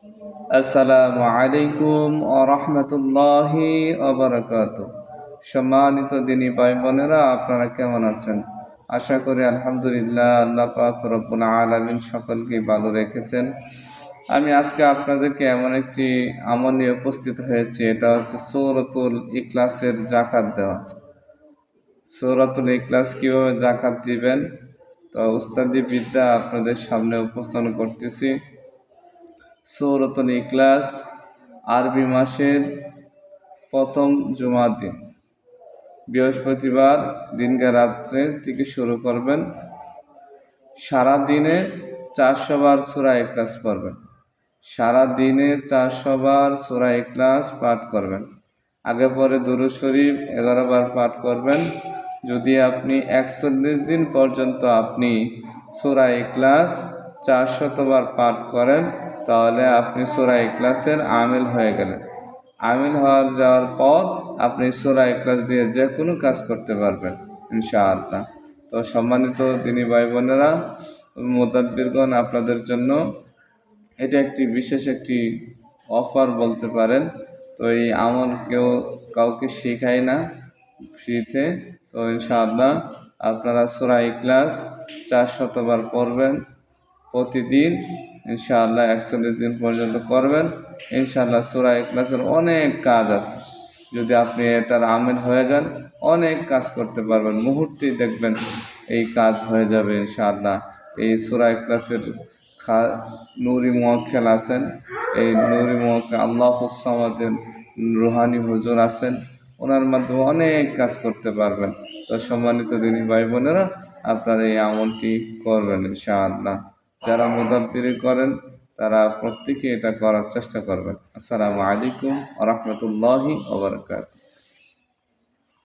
আসসালামু আলাইকুম ওয়া রাহমাতুল্লাহি ওয়া বারাকাতুহু। সম্মানিত দিনী ভাই বোনেরা, আপনারা কেমন আছেন? আশা করি আলহামদুলিল্লাহ, আল্লাহ পাক রব্বুল আলামিন সকলকে ভালো রেখেছেন। আমি আজকে আপনাদেরকে এমন একটি আমল নিয়ে উপস্থিত হয়েছি, এটা হচ্ছে সূরাতুল ইখলাসের যাকাত দেওয়া। সূরাতুল ইখলাস কিভাবে যাকাত দিবেন, তো উস্তাদি বিদ্যা আপনাদের সামনে উপস্থাপন করতেছি। সূরাতুল ইখলাস আরবি মাসের প্রথম জুমার দিন, বৃহস্পতিবার দিনকে রাত্রে থেকে শুরু করবেন। সারা দিনে 400 বার সূরা ইখলাস পড়বেন। সারা দিনে 400 বার সূরা ইখলাস পাঠ করবেন। আগে পরে দুরূদ শরীফ 11 বার পাঠ করবেন। যদি আপনি 41 দিন পর্যন্ত আপনি সূরা ইখলাস 400 বার পাঠ করেন, তাহলে আপনি সূরা ইখলাসের আমিল হয়ে গেলেন। আমিল যাওয়ার পর আপনি সূরা ইখলাস দিয়ে যে কোনো কাজ করতে পারবেন ইনশাআল্লাহ। তো সম্মানিত দিনী ভাই বোনেরা, মুতাব্বিরগণ, আপনাদের জন্য এটা একটি বিশেষ একটি অফার বলতে পারেন। তো এই আমল কাউকে শেখায় না ফ্রিতে। তো ইনশাআল্লাহ আপনারা সূরা ইখলাস 400 বার পড়বেন প্রতিদিন ইনশাআল্লাহ। 41 দিন পর্যন্ত করবেন ইনশাআল্লাহ। সূরা ইখলাসের অনেক কাজ আছে, যদি আপনি এটার আমিল হয়ে যান অনেক কাজ করতে পারবেন, মুহূর্তেই দেখবেন এই কাজ হয়ে যাবে ইনশাআল্লাহ। এই সূরা ইখলাসের নূরি মুওয়াক্কেল আছেন, এই নূরি মুওয়াক্কেল আল্লাহুস সামাদের রুহানি হুজুর আছেন, ওনার মাধ্যমে অনেক কাজ করতে পারবেন। তো সম্মানিত দিনী ভাই বোনেরা, আপনারা এই আমলটি করবেন ইনশাআল্লাহ। যারা মুদাব্বিরি করেন তারা প্রত্যেকে এটা করার চেষ্টা করবেন। আসসালামু আলাইকুম ওয়া রাহমাতুল্লাহি ওয়া বারাকাতুহু।